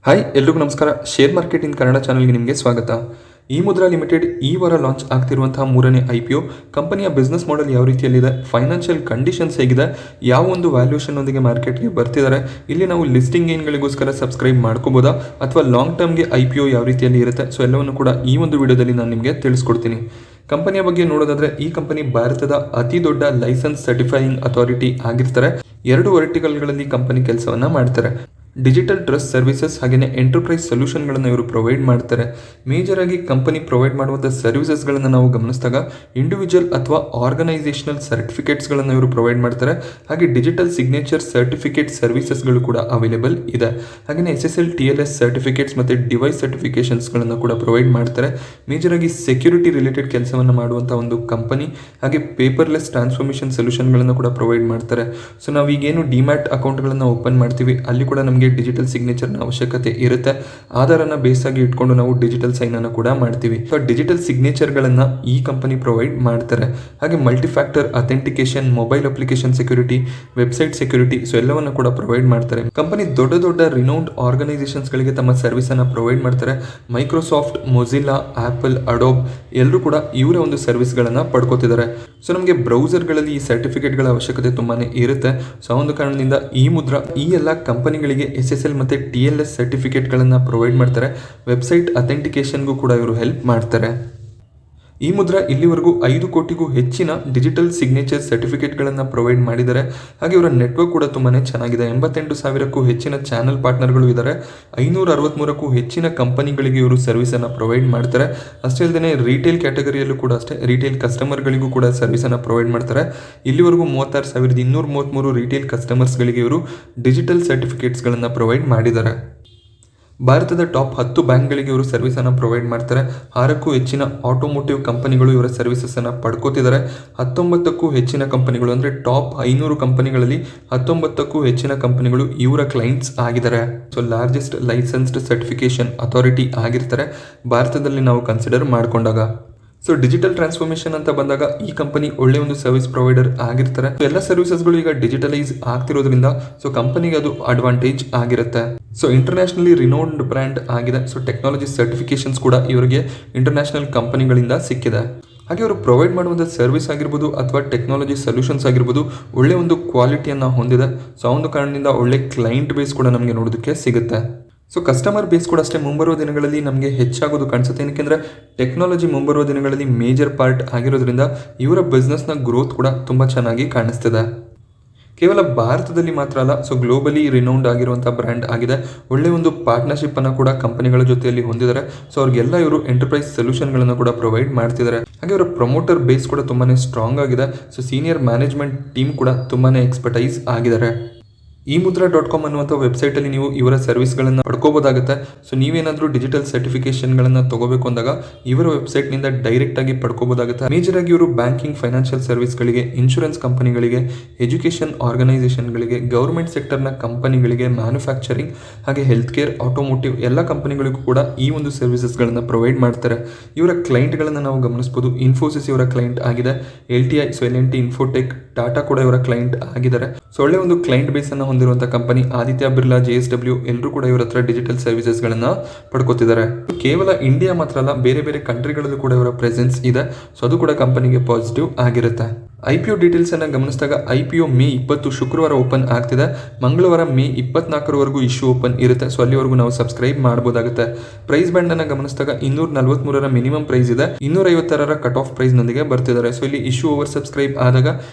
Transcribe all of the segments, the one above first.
Hi ಎಲ್ರಿಗೂ ನಮಸ್ಕಾರ. Share market in Kannada ಚಾನಲ್ಗೆ ನಿಮಗೆ ಸ್ವಾಗತ. ಈ ಮುದ್ರಾ ಲಿಮಿಟೆಡ್ ಈ ವಾರ ಲಾಂಚ್ ಆಗ್ತಿರುವಂತಹ ಮೂರನೇ IPO ಕಂಪನಿಯ ಬಿಸ್ನೆಸ್ ಮಾಡೆಲ್ ಯಾವ ರೀತಿಯಲ್ಲಿದೆ, ಫೈನಾನ್ಷಿಯಲ್ ಕಂಡೀಷನ್ಸ್ ಹೇಗಿದೆ, ಯಾವ ಒಂದು ವ್ಯಾಲ್ಯೂಷನ್ ಒಂದಿಗೆ ಮಾರ್ಕೆಟ್ಗೆ ಬರ್ತಿದ್ದಾರೆ, ಇಲ್ಲಿ ನಾವು ಲಿಸ್ಟಿಂಗ್ ಗೇನ್ಗಳಿಗೋಸ್ಕರ ಸಬ್ಸ್ಕ್ರೈಬ್ ಮಾಡ್ಕೋಬೋದಾ ಅಥವಾ ಲಾಂಗ್ ಟರ್ಮ್ಗೆ IPO ಯಾವ ರೀತಿಯಲ್ಲಿ ಇರುತ್ತೆ, ಸೊ ಎಲ್ಲವನ್ನು ಕೂಡ ಈ ಒಂದು ವಿಡಿಯೋದಲ್ಲಿ ನಾನು ನಿಮಗೆ ತಿಳಿಸ್ಕೊಡ್ತೀನಿ. ಕಂಪನಿಯ ಬಗ್ಗೆ ನೋಡೋದಾದ್ರೆ ಈ ಕಂಪನಿ ಭಾರತದ ಅತಿ ದೊಡ್ಡ ಲೈಸೆನ್ಸ್ ಸರ್ಟಿಫೈಯಿಂಗ್ ಅಥಾರಿಟಿ ಆಗಿರ್ತಾರೆ. 2 ವರ್ಟಿಕಲ್ಗಳಲ್ಲಿ ಕಂಪನಿ ಕೆಲಸವನ್ನ ಮಾಡ್ತಾರೆ. ಡಿಜಿಟಲ್ ಟ್ರಸ್ಟ್ ಸರ್ವಿಸಸ್ ಹಾಗೆಯೇ ಎಂಟರ್ಪ್ರೈಸ್ ಸೊಲ್ಯೂಷನ್ಗಳನ್ನು ಇವರು ಪ್ರೊವೈಡ್ ಮಾಡ್ತಾರೆ. ಮೇಜರ್ ಆಗಿ ಕಂಪನಿ ಪ್ರೊವೈಡ್ ಮಾಡುವಂಥ ಸರ್ವಿಸಸ್ಗಳನ್ನು ನಾವು ಗಮನಿಸಿದಾಗ ಇಂಡಿವಿಜುವಲ್ ಅಥವಾ ಆರ್ಗನೈಸೇಷನಲ್ ಸರ್ಟಿಫಿಕೇಟ್ಸ್ಗಳನ್ನು ಇವರು ಪ್ರೊವೈಡ್ ಮಾಡ್ತಾರೆ. ಹಾಗೆ ಡಿಜಿಟಲ್ ಸಿಗ್ನೇಚರ್ ಸರ್ಟಿಫಿಕೇಟ್ ಸರ್ವಿಸಸ್ಗಳು ಕೂಡ ಅವೈಲೇಬಲ್ ಇದೆ. ಹಾಗೆಯೇ SSL TLS ಸರ್ಟಿಫಿಕೇಟ್ಸ್ ಮತ್ತು ಡಿವೈಸ್ ಸರ್ಟಿಫಿಕೇಷನ್ಸ್ಗಳನ್ನು ಕೂಡ ಪ್ರೊವೈಡ್ ಮಾಡ್ತಾರೆ. ಮೇಜರ್ ಆಗಿ ಸೆಕ್ಯೂರಿಟಿ ರಿಲೇಟೆಡ್ ಕೆಲಸವನ್ನು ಮಾಡುವಂಥ ಒಂದು ಕಂಪನಿ. ಹಾಗೆ ಪೇಪರ್ಲೆಸ್ ಟ್ರಾನ್ಸ್ಫಾರ್ಮೇಷನ್ ಸೊಲ್ಯೂಷನ್ಗಳನ್ನು ಕೂಡ ಪ್ರೊವೈಡ್ ಮಾಡ್ತಾರೆ. ಸೊ ನಾವೀಗೇನು ಡಿಮ್ಯಾಟ್ ಅಕೌಂಟ್ಗಳನ್ನು ಓಪನ್ ಮಾಡ್ತೀವಿ ಅಲ್ಲಿ ಕೂಡ ನಮಗೆ ಡಿಜಿಟಲ್ ಸಿಗ್ನೇಚರ್ನ ಅವಶ್ಯಕತೆ ಇರುತ್ತೆ. ಆಧಾರನ ಬೇಸ್ ಆಗಿ ಇಟ್ಕೊಂಡು ನಾವು ಡಿಜಿಟಲ್ ಸೈನ್ ಅನ್ನು ಕೂಡ ಮಾಡ್ತೀವಿ. ಸೊ ಡಿಜಿಟಲ್ ಸಿಗ್ನೇಚರ್ಗಳನ್ನು ಈ ಕಂಪನಿ ಪ್ರೊವೈಡ್ ಮಾಡ್ತಾರೆ. ಹಾಗೆ multifactor authentication, mobile application security, website security, so ಎಲ್ಲವನ್ನು ಕೂಡ ಪ್ರೊವೈಡ್ ಮಾಡ್ತಾರೆ. ಕಂಪನಿ ದೊಡ್ಡ ದೊಡ್ಡ ರಿನೌಂಡ್ ಆರ್ಗನೈಸೇಷನ್ಸ್ಗಳಿಗೆ ತಮ್ಮ ಸರ್ವಿಸ್ ಅನ್ನು ಪ್ರೊವೈಡ್ ಮಾಡ್ತಾರೆ. ಮೈಕ್ರೋಸಾಫ್ಟ್, ಮೊಜಿಲ್ಲಾ, ಆಪಲ್, ಅಡೋಬ್ ಎಲ್ಲರೂ ಕೂಡ ಇವರ ಒಂದು ಸರ್ವಿಸ್ಗಳನ್ನು ಪಡ್ಕೋತಿದ್ದಾರೆ. ಸೊ ನಮಗೆ ಬ್ರೌಸರ್ಗಳಲ್ಲಿ ಈ ಸರ್ಟಿಫಿಕೇಟ್ಗಳ ಅವಶ್ಯಕತೆ ತುಂಬಾನೇ ಇರುತ್ತೆ. ಸೊ ಆ ಒಂದು ಕಾರಣದಿಂದ ಈ ಮುದ್ರಾ ಈ ಎಲ್ಲ ಕಂಪನಿಗಳಿಗೆ SSL ಮತ್ತು TLS ಸರ್ಟಿಫಿಕೇಟ್ಗಳನ್ನು ಪ್ರೊವೈಡ್ ಮಾಡ್ತಾರೆ. ವೆಬ್ಸೈಟ್ ಅಥೆಂಟಿಕೇಶನ್ಗೂ ಕೂಡ ಇವರು ಹೆಲ್ಪ್ ಮಾಡ್ತಾರೆ. ಈ ಮುದ್ರಾ ಇಲ್ಲಿವರೆಗೂ 5 ಕೋಟಿಗೂ ಹೆಚ್ಚಿನ ಡಿಜಿಟಲ್ ಸಿಗ್ನೇಚರ್ ಸರ್ಟಿಫಿಕೇಟ್ಗಳನ್ನು ಪ್ರೊವೈಡ್ ಮಾಡಿದ್ದಾರೆ. ಹಾಗೆ ಇವರ ನೆಟ್ವರ್ಕ್ ಕೂಡ ತುಂಬಾ ಚೆನ್ನಾಗಿದೆ. 88,000ಕ್ಕೂ ಹೆಚ್ಚಿನ ಚಾನಲ್ ಪಾರ್ಟ್ನರ್ಗಳು ಇದ್ದಾರೆ. 563ಕ್ಕೂ ಹೆಚ್ಚಿನ ಕಂಪನಿಗಳಿಗೆ ಇವರು ಸರ್ವಿಸನ್ನು ಪ್ರೊವೈಡ್ ಮಾಡ್ತಾರೆ. ಅಷ್ಟೇ ಅಲ್ಲದೆ ರಿಟೇಲ್ ಕ್ಯಾಟಗರಿಯಲ್ಲೂ ಕೂಡ ಅಷ್ಟೇ ರಿಟೇಲ್ ಕಸ್ಟಮರ್ಗಳಿಗೂ ಕೂಡ ಸರ್ವಿಸನ್ನು ಪ್ರೊವೈಡ್ ಮಾಡ್ತಾರೆ. ಇಲ್ಲಿವರೆಗೂ 36,233 ರಿಟೇಲ್ ಕಸ್ಟಮರ್ಸ್ಗಳಿಗೆ ಇವರು ಡಿಜಿಟಲ್ ಸರ್ಟಿಫಿಕೇಟ್ಸ್ಗಳನ್ನು ಪ್ರೊವೈಡ್ ಮಾಡಿದ್ದಾರೆ. ಭಾರತದ ಟಾಪ್ 10 ಬ್ಯಾಂಕ್ಗಳಿಗೆ ಇವರು ಸರ್ವಿಸನ್ನು ಪ್ರೊವೈಡ್ ಮಾಡ್ತಾರೆ. 6ಕ್ಕೂ ಹೆಚ್ಚಿನ ಆಟೋಮೋಟಿವ್ ಕಂಪನಿಗಳು ಇವರ ಸರ್ವಿಸನ್ನು ಪಡ್ಕೋತಿದ್ದಾರೆ. 19ಕ್ಕೂ ಹೆಚ್ಚಿನ ಕಂಪನಿಗಳು ಅಂದರೆ ಟಾಪ್ 500 ಕಂಪನಿಗಳಲ್ಲಿ 19ಕ್ಕೂ ಹೆಚ್ಚಿನ ಕಂಪನಿಗಳು ಇವರ ಕ್ಲೈಂಟ್ಸ್ ಆಗಿದ್ದಾರೆ. So largest licensed certification authority ಆಗಿರ್ತಾರೆ ಭಾರತದಲ್ಲಿ ನಾವು ಕನ್ಸಿಡರ್ ಮಾಡಿಕೊಂಡಾಗ. ಸೊ ಡಿಜಿಟಲ್ ಟ್ರಾನ್ಸ್ಫಾರ್ಮೇಷನ್ ಅಂತ ಬಂದಾಗ ಈ ಕಂಪನಿ ಒಳ್ಳೆ ಒಂದು ಸರ್ವಿಸ್ ಪ್ರೊವೈಡರ್ ಆಗಿರ್ತಾರೆ. ಎಲ್ಲ ಸರ್ವಿಸಸ್ಗಳು ಈಗ ಡಿಜಿಟಲೈಸ್ ಆಗ್ತಿರೋದ್ರಿಂದ ಸೊ ಕಂಪನಿಗೆ ಅದು ಅಡ್ವಾಂಟೇಜ್ ಆಗಿರುತ್ತೆ. ಸೊ ಇಂಟರ್ನ್ಯಾಷನಲಿ ರಿನೌಂಡ್ ಬ್ರ್ಯಾಂಡ್ ಆಗಿದೆ. ಸೊ ಟೆಕ್ನಾಲಜಿ ಸರ್ಟಿಫಿಕೇಶನ್ಸ್ ಕೂಡ ಇವರಿಗೆ ಇಂಟರ್ನ್ಯಾಷನಲ್ ಕಂಪನಿಗಳಿಂದ ಸಿಕ್ಕಿದೆ. ಹಾಗೆ ಅವರು ಪ್ರೊವೈಡ್ ಮಾಡುವಂಥ ಸರ್ವಿಸ್ ಆಗಿರ್ಬೋದು ಅಥವಾ ಟೆಕ್ನಾಲಜಿ ಸೊಲ್ಯೂಷನ್ಸ್ ಆಗಿರ್ಬೋದು ಒಳ್ಳೆ ಒಂದು ಕ್ವಾಲಿಟಿಯನ್ನು ಹೊಂದಿದೆ. ಸೊ ಆ ಒಂದು ಕಾರಣದಿಂದ ಒಳ್ಳೆ ಕ್ಲೈಂಟ್ ಬೇಸ್ ಕೂಡ ನಮಗೆ ನೋಡೋದಕ್ಕೆ ಸಿಗುತ್ತೆ. ಸೊ ಕಸ್ಟಮರ್ ಬೇಸ್ ಕೂಡ ಅಷ್ಟೇ ಮುಂಬರುವ ದಿನಗಳಲ್ಲಿ ನಮಗೆ ಹೆಚ್ಚಾಗೋದು ಕಾಣಿಸುತ್ತೆ. ಏನಕ್ಕೆಂದರೆ ಟೆಕ್ನಾಲಜಿ ಮುಂಬರುವ ದಿನಗಳಲ್ಲಿ ಮೇಜರ್ ಪಾರ್ಟ್ ಆಗಿರೋದ್ರಿಂದ ಇವರ ಬಿಸ್ನೆಸ್ನ ಗ್ರೋತ್ ಕೂಡ ತುಂಬ ಚೆನ್ನಾಗಿ ಕಾಣಿಸ್ತಿದೆ. ಕೇವಲ ಭಾರತದಲ್ಲಿ ಮಾತ್ರ ಅಲ್ಲ, ಸೊ ಗ್ಲೋಬಲಿ ರಿನೌಂಡ್ ಆಗಿರುವಂಥ ಬ್ರ್ಯಾಂಡ್ ಆಗಿದೆ. ಒಳ್ಳೆಯ ಒಂದು ಪಾರ್ಟ್ನರ್ಶಿಪ್ಪನ್ನು ಕೂಡ ಕಂಪನಿಗಳ ಜೊತೆಯಲ್ಲಿ ಹೊಂದಿದ್ದಾರೆ. ಸೊ ಅವ್ರಿಗೆಲ್ಲ ಇವರು ಎಂಟರ್ಪ್ರೈಸ್ ಸೊಲ್ಯೂಷನ್ಗಳನ್ನು ಕೂಡ ಪ್ರೊವೈಡ್ ಮಾಡ್ತಿದ್ದಾರೆ. ಹಾಗೆ ಅವರ ಪ್ರಮೋಟರ್ ಬೇಸ್ ಕೂಡ ತುಂಬಾ ಸ್ಟ್ರಾಂಗ್ ಆಗಿದೆ. ಸೊ ಸೀನಿಯರ್ ಮ್ಯಾನೇಜ್ಮೆಂಟ್ ಟೀಮ್ ಕೂಡ ತುಂಬಾ ಎಕ್ಸ್ಪರ್ಟೈಸ್ ಆಗಿದ್ದಾರೆ. eMudra.com ಅನ್ನುವಂಥ ವೆಬ್ಸೈಟಲ್ಲಿ ನೀವು ಇವರ ಸರ್ವಿಸ್ಗಳನ್ನು ಪಡ್ಕೋಬೋದಾಗುತ್ತೆ. ಸೊ ನೀವೇನಾದರೂ ಡಿಜಿಟಲ್ ಸರ್ಟಿಫಿಕೇಷನ್ಗಳನ್ನು ತಗೋಬೇಕು ಅಂದಾಗ ಇವರ ವೆಬ್ಸೈಟ್ನಿಂದ ಡೈರೆಕ್ಟಾಗಿ ಪಡ್ಕೋಬೋದಾಗುತ್ತೆ. ಮೇಜರ್ ಆಗಿ ಇವರು ಬ್ಯಾಂಕಿಂಗ್, ಫೈನಾನ್ಷಿಯಲ್ ಸರ್ವಿಸ್ಗಳಿಗೆ, ಇನ್ಶೂರೆನ್ಸ್ ಕಂಪನಿಗಳಿಗೆ, ಎಜುಕೇಷನ್ ಆರ್ಗನೈಸೇಷನ್ಗಳಿಗೆ, ಗೌರ್ಮೆಂಟ್ ಸೆಕ್ಟರ್ನ ಕಂಪನಿಗಳಿಗೆ, ಮ್ಯಾನುಫ್ಯಾಕ್ಚರಿಂಗ್ ಹಾಗೆ ಹೆಲ್ತ್ ಕೇರ್, ಆಟೋಮೋಟಿವ್ ಎಲ್ಲ ಕಂಪನಿಗಳಿಗೂ ಕೂಡ ಈ ಒಂದು ಸರ್ವಿಸಸ್ಗಳನ್ನು ಪ್ರೊವೈಡ್ ಮಾಡ್ತಾರೆ. ಇವರ ಕ್ಲೈಂಟ್ಗಳನ್ನು ನಾವು ಗಮನಿಸ್ಬೋದು. ಇನ್ಫೋಸಿಸ್ ಇವರ ಕ್ಲೈಂಟ್ ಆಗಿದೆ. LTI, so L&T Infotech, Tata ಕೂಡ ಇವರ ಕ್ಲೈಂಟ್ ಆಗಿದ್ದಾರೆ. ಸೊ ಒಳ್ಳೆ ಒಂದು ಕ್ಲೈಂಟ್ ಬೇಸನ್ನು ಹೊಂದಿರುವಂಥ ಕಂಪನಿ. ಆದಿತ್ಯ ಬಿರ್ಲಾ, JSW ಎಲ್ಲರೂ ಕೂಡ ಇವರ ಹತ್ರ ಡಿಜಿಟಲ್ ಸರ್ವಿಸಸ್ಗಳನ್ನು ಪಡ್ಕೋತಿದ್ದಾರೆ. ಕೇವಲ ಇಂಡಿಯಾ ಮಾತ್ರ ಅಲ್ಲ, ಬೇರೆ ಬೇರೆ ಕಂಟ್ರಿಗಳಲ್ಲೂ ಕೂಡ ಇವರ ಪ್ರೆಸೆನ್ಸ್ ಇದೆ. ಸೊ ಅದು ಕೂಡ ಕಂಪನಿಗೆ ಪಾಸಿಟಿವ್ ಆಗಿರುತ್ತೆ. IPO ಡೀಟೇಲ್ಸ್ ಅನ್ನು ಗಮನಿಸಿದಾಗ IPO ಮೇ 20 ಶುಕ್ರವಾರ ಓಪನ್ ಆಗ್ತಿದೆ. ಮಂಗಳವಾರ ಮೇ 24ರವರೆಗೂ ಇಶ್ಯೂ ಓಪನ್ ಇರುತ್ತೆ. ಸೊ ಅಲ್ಲಿವರೆಗೂ ನಾವು ಸಬ್ಸ್ಕ್ರೈಬ್ ಮಾಡಬಹುದಾಗುತ್ತೆ. ಪ್ರೈಸ್ ಬ್ಯಾಂಡ್ ಅನ್ನು ಗಮನಿಸಿದಾಗ 243ರ ಮಿನಿಮಮ್ ಪ್ರೈಸ್ ಇದೆ. 256ರ ಕಟ್ ಆಫ್ ಪ್ರೈಸ್ ನೊಂದಿಗೆ ಬರ್ತಿದ್ದಾರೆ. ಸೊ ಇಲ್ಲಿ ಇಶ್ಯೂ ಓವರ್ ಸಬ್ಸ್ಕ್ರೈಬ್ ಆದಾಗ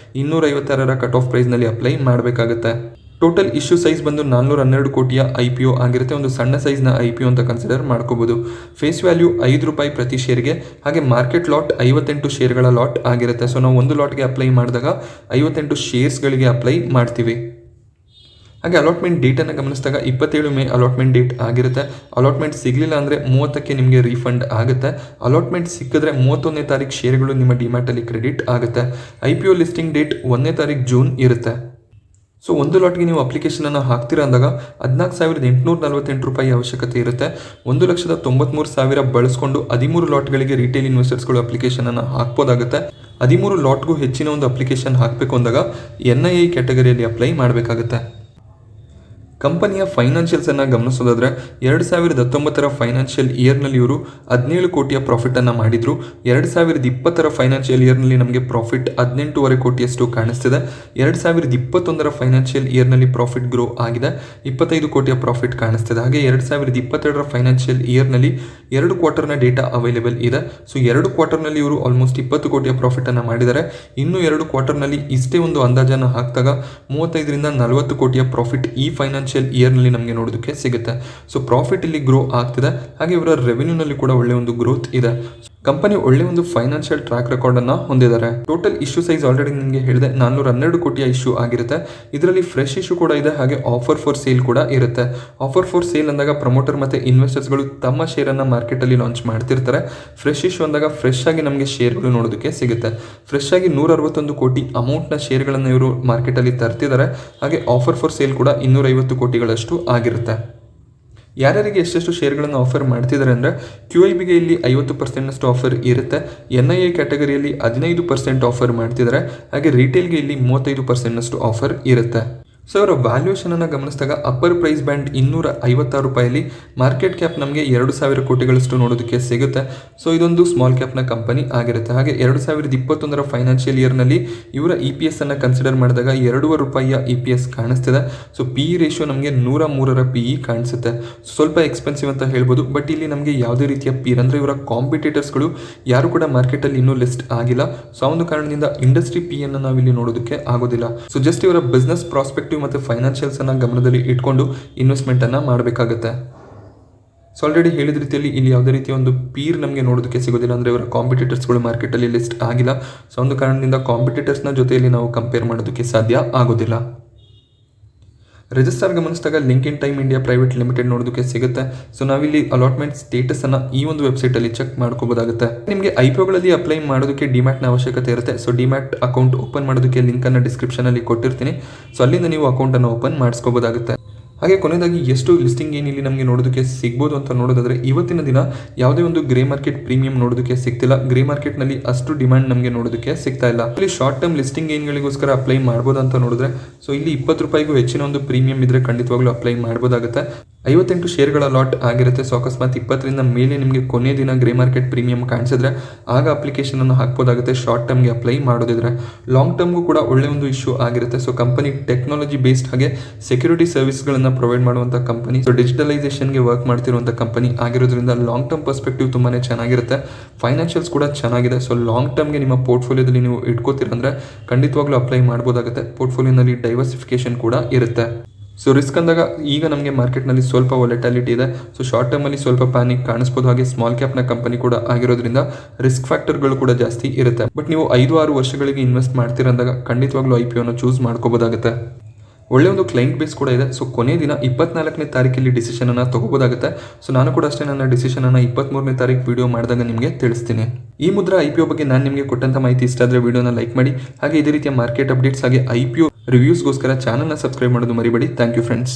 256ರ ಕಟ್ ಆಫ್ ಪ್ರೈಸ್ ನಲ್ಲಿ ಅಪ್ಲೈ ಮಾಡಬೇಕಾಗುತ್ತೆ. ಟೋಟಲ್ ಇಶ್ಯೂ ಸೈಜ್ ಬಂದು 412 ಕೋಟಿಯ IPO ಆಗಿರುತ್ತೆ. ಒಂದು ಸಣ್ಣ ಸೈಜ್ನ IPO ಅಂತ ಕನ್ಸಿಡರ್ ಮಾಡ್ಕೋಬಹುದು. ಫೇಸ್ ವ್ಯಾಲ್ಯೂ ₹5 ಪ್ರತಿ ಶೇರ್ಗೆ. ಹಾಗೆ ಮಾರ್ಕೆಟ್ ಲಾಟ್ 58 ಶೇರ್ಗಳ ಲಾಟ್ ಆಗಿರುತ್ತೆ. ಸೊ ನಾವು ಒಂದು ಲಾಟ್ಗೆ ಅಪ್ಲೈ ಮಾಡಿದಾಗ 58 ಶೇರ್ಸ್ಗಳಿಗೆ ಅಪ್ಲೈ ಮಾಡ್ತೀವಿ. ಹಾಗೆ ಅಲಾಟ್ಮೆಂಟ್ ಡೇಟನ್ನು ಗಮನಿಸಿದಾಗ 27 ಮೇ ಅಲಾಟ್ಮೆಂಟ್ ಡೇಟ್ ಆಗಿರುತ್ತೆ. ಅಲಾಟ್ಮೆಂಟ್ ಸಿಗಲಿಲ್ಲ ಅಂದರೆ 30ಕ್ಕೆ ನಿಮಗೆ ರೀಫಂಡ್ ಆಗುತ್ತೆ. ಅಲಾಟ್ಮೆಂಟ್ ಸಿಕ್ಕಿದ್ರೆ 31ನೇ ತಾರೀಕು ಶೇರ್ಗಳು ನಿಮ್ಮ ಡಿಮ್ಯಾಟಲ್ಲಿ ಕ್ರೆಡಿಟ್ ಆಗುತ್ತೆ. IPO ಲಿಸ್ಟಿಂಗ್ ಡೇಟ್ 1ನೇ ತಾರೀಕು ಜೂನ್ ಇರುತ್ತೆ. ಸೊ ಒಂದು ಲಾಟ್ಗೆ ನೀವು ಅಪ್ಲಿಕೇಶನನ್ನು ಹಾಕ್ತೀರಾ ಅಂದಾಗ ₹14,848 ಅವಶ್ಯಕತೆ ಇರುತ್ತೆ. 1,93,000 ಬಳಸ್ಕೊಂಡು 13 ಲಾಟ್ಗಳಿಗೆ ರಿಟೇಲ್ ಇನ್ವೆಸ್ಟರ್ಸ್ಗಳು ಅಪ್ಲಿಕೇಶನನ್ನು ಹಾಕ್ಬೋದಾಗುತ್ತೆ. 13 ಲಾಟ್ಗೂ ಹೆಚ್ಚಿನ ಒಂದು ಅಪ್ಲಿಕೇಶನ್ ಹಾಕಬೇಕು ಅಂದಾಗ NII ಕ್ಯಾಟಗರಿಯಲ್ಲಿ ಅಪ್ಲೈ ಮಾಡಬೇಕಾಗುತ್ತೆ. ಕಂಪನಿಯ ಫೈನಾನ್ಷಿಯಲ್ಸನ್ನು ಗಮನಿಸೋದಾದರೆ 2019 ಫೈನಾನ್ಷಿಯಲ್ ಇಯರ್ನಲ್ಲಿ ಇವರು 17 ಕೋಟಿಯ ಪ್ರಾಫಿಟನ್ನು ಮಾಡಿದರು. 2020 ಫೈನಾನ್ಷಿಯಲ್ ಇಯರ್ನಲ್ಲಿ ನಮಗೆ ಪ್ರಾಫಿಟ್ 18.5 ಕೋಟಿಯಷ್ಟು ಕಾಣಿಸ್ತಿದೆ. 2021 ಫೈನಾನ್ಷಿಯಲ್ ಇಯರ್ನಲ್ಲಿ ಪ್ರಾಫಿಟ್ ಗ್ರೋ ಆಗಿದೆ, 25 ಕೋಟಿಯ ಪ್ರಾಫಿಟ್ ಕಾಣಿಸ್ತಿದೆ. ಹಾಗೆ 2022 ಫೈನಾನ್ಷಿಯಲ್ ಇಯರ್ನಲ್ಲಿ 2 ಕ್ವಾರ್ಟರ್ನ ಡೇಟಾ ಅವೈಲೇಬಲ್ ಇದೆ. ಸೊ 2 ಕ್ವಾರ್ಟರ್ನಲ್ಲಿ ಇವರು ಆಲ್ಮೋಸ್ಟ್ 20 ಕೋಟಿಯ ಪ್ರಾಫಿಟನ್ನು ಮಾಡಿದ್ದಾರೆ. ಇನ್ನು 2 ಕ್ವಾರ್ಟರ್ನಲ್ಲಿ ಇಷ್ಟೇ ಒಂದು ಅಂದಾಜನ್ನು ಹಾಕಿದಾಗ 35ರಿಂದ 40 ಕೋಟಿಯ ಪ್ರಾಫಿಟ್ ಈ ಫೈನಾನ್ಷಿಯಲ್ ಇಯರ್ನಲ್ಲಿ ನಮಗೆ ನೋಡೋದಕ್ಕೆ ಸಿಗುತ್ತೆ. ಸೊ ಪ್ರಾಫಿಟ್ ಇಲ್ಲಿ ಗ್ರೋ ಆಗ್ತಿದೆ. ಹಾಗೆ ಇವರ ರೆವೆನ್ಯೂನಲ್ಲಿ ಕೂಡ ಒಳ್ಳೆ ಒಂದು ಗ್ರೋತ್ ಇದೆ. ಕಂಪನಿ ಒಳ್ಳೆ ಒಂದು ಫೈನಾನ್ಷಿಯಲ್ ಟ್ರ್ಯಾಕ್ ರೆಕಾರ್ಡ್ ಅನ್ನ ಹೊಂದಿದ್ದಾರೆ. ಟೋಟಲ್ ಇಶ್ಯೂ ಸೈಜ್ ಆಲ್ರೆಡಿ ನಿಮಗೆ ಹೇಳಿದೆ 412 ಕೋಟಿಯ ಇಶ್ಯೂ ಆಗಿರುತ್ತೆ. ಇದರಲ್ಲಿ ಫ್ರೆಶ್ ಇಶ್ಯೂ ಕೂಡ ಇದೆ, ಹಾಗೆ ಆಫರ್ ಫಾರ್ ಸೇಲ್ ಕೂಡ ಇರುತ್ತೆ. ಆಫರ್ ಫಾರ್ ಸೇಲ್ ಅಂದಾಗ ಪ್ರಮೋಟರ್ ಮತ್ತೆ ಇನ್ವೆಸ್ಟರ್ಸ್ಗಳು ತಮ್ಮ ಶೇರನ್ನು ಮಾರ್ಕೆಟಲ್ಲಿ ಲಾಂಚ್ ಮಾಡ್ತಿರ್ತಾರೆ. ಫ್ರೆಶ್ ಇಶ್ಯೂ ಅಂದಾಗ ಫ್ರೆಶ್ ಆಗಿ ನಮಗೆ ಶೇರ್ಗಳು ನೋಡೋದಕ್ಕೆ ಸಿಗುತ್ತೆ. ಫ್ರೆಶ್ ಆಗಿ 161 ಕೋಟಿ ಅಮೌಂಟ್ನ ಶೇರ್ಗಳನ್ನು ಇವರು ಮಾರ್ಕೆಟಲ್ಲಿ ತರ್ತಿದ್ದಾರೆ. ಹಾಗೆ ಆಫರ್ ಫಾರ್ ಸೇಲ್ ಕೂಡ 250 ಕೋಟಿಗಳಷ್ಟು ಆಗಿರುತ್ತೆ. ಯಾರ್ಯಾರಿಗೆ ಎಷ್ಟೆಷ್ಟು ಶೇರ್ಗಳನ್ನು ಆಫರ್ ಮಾಡ್ತಿದ್ದಾರೆ ಅಂದರೆ QIBಗೆ ಇಲ್ಲಿ 50% ಆಫರ್ ಇರುತ್ತೆ. NIA ಕ್ಯಾಟಗರಿಯಲ್ಲಿ 15% ಆಫರ್ ಮಾಡ್ತಿದ್ದಾರೆ. ಹಾಗೆ ರಿಟೇಲ್ಗೆ ಇಲ್ಲಿ 35% ಆಫರ್ ಇರುತ್ತೆ. ಸೊ ಅವರ ವ್ಯಾಲ್ಯೂಯೇಷನನ್ನು ಗಮನಿಸಿದಾಗ ಅಪ್ಪರ್ ಪ್ರೈಸ್ ಬ್ಯಾಂಡ್ 256 ರೂಪಾಯಲ್ಲಿ, ಮಾರ್ಕೆಟ್ ಕ್ಯಾಪ್ ನಮಗೆ 2000 ಕೋಟಿಗಳಷ್ಟು ನೋಡೋದಕ್ಕೆ ಸಿಗುತ್ತೆ. ಸೊ ಇದೊಂದು ಸ್ಮಾಲ್ ಕ್ಯಾಪ್ನ ಕಂಪನಿ ಆಗಿರುತ್ತೆ. ಹಾಗೆ 2021 ಫೈನಾನ್ಷಿಯಲ್ ಇಯರ್ನಲ್ಲಿ ಇವರ EPS ಅನ್ನು ಕನ್ಸಿಡರ್ ಮಾಡಿದಾಗ 2.5 ರೂಪಾಯಿಯ EPS ಕಾಣಿಸ್ತಿದೆ. ಸೊ PE ರೇಷಿಯೋ ನಮಗೆ 103ರ PE ಕಾಣಿಸುತ್ತೆ. ಸ್ವಲ್ಪ ಎಕ್ಸ್ಪೆನ್ಸಿವ್ ಅಂತ ಹೇಳ್ಬೋದು. ಬಟ್ ಇಲ್ಲಿ ನಮಗೆ ಯಾವುದೇ ರೀತಿಯ ಪೀರ್ ಅಂದರೆ ಇವರ ಕಾಂಪಿಟೇಟರ್ಸ್ಗಳು ಯಾರು ಕೂಡ ಮಾರ್ಕೆಟಲ್ಲಿ ಇನ್ನೂ ಲಿಸ್ಟ್ ಆಗಿಲ್ಲ. ಸೊ ಆ ಒಂದು ಕಾರಣದಿಂದ ಇಂಡಸ್ಟ್ರಿ PE ನಾವು ಇಲ್ಲಿ ನೋಡೋದಕ್ಕೆ ಆಗೋದಿಲ್ಲ. ಸೊ ಜಸ್ಟ್ ಇವರ ಬಿಸ್ನೆಸ್ ಪ್ರಾಸ್ಪೆಕ್ಟಿವ್ ಮತ್ತು ಫೈನಾನ್ಷಿಯಲ್ಸ್ ಅನ್ನ ಗಮನದಲ್ಲಿ ಇಟ್ಕೊಂಡು ಇನ್ವೆಸ್ಟ್ಮೆಂಟ್ ಅನ್ನ ಮಾಡಬೇಕಾಗುತ್ತೆ. ಸೊ ಆಲ್ರೆಡಿ ಹೇಳಿದ ರೀತಿಯಲ್ಲಿ ಇಲ್ಲಿ ಯಾವುದೇ ರೀತಿಯ ಒಂದು ಪೀರ್ ನಮಗೆ ನೋಡೋದಕ್ಕೆ ಸಿಗೋದಿಲ್ಲ. ಅಂದರೆ ಇವರ ಕಾಂಪಿಟೇಟರ್ಸ್ಗಳು ಮಾರ್ಕೆಟಲ್ಲಿ ಲಿಸ್ಟ್ ಆಗಿಲ್ಲ. ಸೊ ಒಂದು ಕಾರಣದಿಂದ ಕಾಂಪಿಟೇಟರ್ಸ್ನ ಜೊತೆಯಲ್ಲಿ ನಾವು ಕಂಪೇರ್ ಮಾಡೋದಕ್ಕೆ ಸಾಧ್ಯ ಆಗೋದಿಲ್ಲ. ರಿಜಿಸ್ಟರ್ ಗಮನಿಸಿದಾಗ link time India private limited ನೋಡೋದಕ್ಕೆ ಸಿಗುತ್ತೆ. ಸೊ ನಾವಿಲ್ಲಿ ಅಲಾಟ್ಮೆಂಟ್ ಸ್ಟೇಟಸ್ ಅನ್ನ ಈ ಒಂದು ವೆಬ್ಸೈಟ್ ಅಲ್ಲಿ ಚೆಕ್ ಮಾಡ್ಕೋಬಹುದಾಗುತ್ತೆ. ನಿಮಗೆ IPOಗಳಲ್ಲಿ ಅಪ್ಲೈ ಮಾಡೋದಕ್ಕೆ ಡಿಮ್ಯಾಟ್ನ ಅವಶ್ಯಕತೆ ಇರುತ್ತೆ. ಸೊ ಡಿಮ್ಯಾಟ್ ಅಕೌಂಟ್ ಓಪನ್ ಮಾಡೋದಕ್ಕೆ ಲಿಂಕ್ ಅನ್ನು ಡಿಸ್ಕ್ರಿಪ್ಷನ್ ಅಲ್ಲಿ ಕೊಟ್ಟಿರ್ತೀನಿ. ಸೊ ಅಲ್ಲಿಂದ ನೀವು ಅಕೌಂಟ್ ಅನ್ನು ಓಪನ್ ಮಾಡಿಸ್ಕೋಬಹುದಾಗುತ್ತೆ. ಹಾಗೆ ಕೊನೆಯದಾಗಿ ಎಷ್ಟು ಲಿಸ್ಟಿಂಗ್ ಏನು ಇಲ್ಲಿ ನಮಗೆ ನೋಡೋದಕ್ಕೆ ಸಿಗ್ಬೋದು ಅಂತ ನೋಡೋದಾದ್ರೆ ಇವತ್ತಿನ ದಿನ ಯಾವುದೇ ಒಂದು ಗ್ರೇ ಮಾರ್ಕೆಟ್ ಪ್ರೀಮಿಯಂ ನೋಡೋದಕ್ಕೆ ಸಿಗ್ತಿಲ್ಲ. ಗ್ರೇ ಮಾರ್ಕೆಟ್ನಲ್ಲಿ ಅಷ್ಟು ಡಿಮ್ಯಾಂಡ್ ನಮಗೆ ನೋಡೋದಕ್ಕೆ ಸಿಗ್ತಾ ಇಲ್ಲ. ಇಲ್ಲಿ ಶಾರ್ಟ್ ಟರ್ಮ್ ಲಿಸ್ಟಿಂಗ್ ಏನ್ಗಳಿಗೋಸ್ಕರ ಅಪ್ಲೈ ಮಾಡ್ಬೋದು ಅಂತ ನೋಡಿದ್ರೆ ಸೊ ಇಲ್ಲಿ 20 ರೂಪಾಯಿಗೂ ಹೆಚ್ಚಿನ ಒಂದು ಪ್ರೀಮಿಯಂ ಇದ್ರೆ ಖಂಡಿತವಾಗ್ಲೂ ಅಪ್ಲೈ ಮಾಡ್ಬೋದಾಗುತ್ತೆ. 58 ಶೇರ್ಗಳ ಲಾಟ್ ಆಗಿರುತ್ತೆ. ಸೊ ಅಕಸ್ಮಾತ್ 20ರಿಂದ ಮೇಲೆ ನಿಮಗೆ ಕೊನೆ ದಿನ ಗ್ರೇ ಮಾರ್ಕೆಟ್ ಪ್ರೀಮಿಯಂ ಕಾಣಿಸಿದ್ರೆ ಆಗ ಅಪ್ಲಿಕೇಶನ್ ಅನ್ನು ಹಾಕ್ಬೋದಾಗುತ್ತೆ ಶಾರ್ಟ್ ಟರ್ಮ್ಗೆ ಅಪ್ಲೈ ಮಾಡೋದಿದ್ರೆ. ಲಾಂಗ್ ಟರ್ಮ್ಗೂ ಕೂಡ ಒಳ್ಳೆ ಒಂದು ಇಶ್ಯೂ ಆಗಿರುತ್ತೆ. ಸೊ ಕಂಪನಿ ಟೆಕ್ನಾಲಜಿ ಬೇಸ್ಡ್ ಹಾಗೆ ಸೆಕ್ಯೂರಿಟಿ ಸರ್ವಿಸ್ಗಳನ್ನು ಪ್ರೊವೈಡ್ ಮಾಡುವಂಥ ಕಂಪನಿ. ಸೊ ಡಿಜಿಟಲೈಸೇಷನ್ಗೆ ವರ್ಕ್ ಮಾಡ್ತಿರುವಂಥ ಕಂಪನಿ ಆಗಿರೋದ್ರಿಂದ ಲಾಂಗ್ ಟರ್ಮ್ ಪರ್ಸ್ಪೆಕ್ಟಿವ್ ತುಂಬಾನೇ ಚೆನ್ನಾಗಿರುತ್ತೆ. ಫೈನಾನ್ಷಿಯಲ್ಸ್ ಕೂಡ ಚೆನ್ನಾಗಿದೆ. ಸೊ ಲಾಂಗ್ ಟರ್ಮ್ಗೆ ನಿಮ್ಮ ಪೋರ್ಟ್ಫೋಲಿಯೋದಲ್ಲಿ ನೀವು ಇಟ್ಕೋತೀರಂದ್ರೆ ಖಂಡಿತವಾಗ್ಲೂ ಅಪ್ಲೈ ಮಾಡ್ಬೋದಾಗುತ್ತೆ. ಪೋರ್ಟ್ಫೋಲಿಯೋನಲ್ಲಿ ಡೈವರ್ಸಿಫಿಕೇಶನ್ ಕೂಡ ಇರುತ್ತೆ. ಸೊ ರಿಸ್ಕ್ ಅಂದಾಗ ಈಗ ನಮಗೆ ಮಾರ್ಕೆಟ್ನಲ್ಲಿ ಸ್ವಲ್ಪ ವಾಲೆಟಾಲಿಟಿ ಇದೆ. ಸೊ ಶಾರ್ಟ್ ಟರ್ಮಲ್ಲಿ ಸ್ವಲ್ಪ ಪ್ಯಾನಿಕ್ ಕಾಣಿಸ್ಬೋದು. ಹಾಗೆ ಸ್ಮಾಲ್ ಕ್ಯಾಪ್ನ ಕಂಪನಿ ಕೂಡ ಆಗಿರೋದ್ರಿಂದ ರಿಸ್ಕ್ ಫ್ಯಾಕ್ಟರ್ಗಳು ಕೂಡ ಜಾಸ್ತಿ ಇರುತ್ತೆ. ಬಟ್ ನೀವು 5-6 ವರ್ಷಗಳಿಗೆ ಇನ್ವೆಸ್ಟ್ ಮಾಡ್ತೀರಂದಾಗ ಖಂಡಿತವಾಗ್ಲೂ IPOನ ಚೂಸ್ ಮಾಡ್ಕೋಬೋದಾಗುತ್ತೆ. ಒಳ್ಳೆ ಒಂದು ಕ್ಲೈಂಟ್ ಬೇಸ್ ಕೂಡ ಇದೆ. ಸೊ ಕೊನೆ ದಿನ 24ನೇ ತಾರೀಕಲ್ಲಿ ಡಿಸಿಷನ್ ಅನ್ನು ತಗೋಬೋದಾಗುತ್ತೆ. ಸೊ ನಾನು ಕೂಡ ಅಷ್ಟೇ ನನ್ನ ಡಿಸಿಷನ್ ಅನ್ನು 23ನೇ ತಾರೀಕು ವಿಡಿಯೋ ಮಾಡಿದಾಗ ನಿಮಗೆ ತಿಳಿಸ್ತೀನಿ. ಈ ಮುದ್ರಾ IPO ಬಗ್ಗೆ ನಾನು ನಿಮಗೆ ಕೊಟ್ಟಂತ ಮಾಹಿತಿ ಇಷ್ಟ ಆದರೆ ವಿಡಿಯೋನ ಲೈಕ್ ಮಾಡಿ. ಹಾಗೆ ಇದೇ ರೀತಿಯ ಮಾರ್ಕೆಟ್ ಅಪ್ಡೇಟ್ಸ್ ಹಾಗೆ IPO ರಿವ್ಯೂಸ್ಗೋಸ್ಕರ ಚಾನಲ್ನ ಸಬ್ಸ್ಕ್ರೈಬ್ ಮಾಡೋದು ಮರಿಬೇಡಿ. Thank you friends.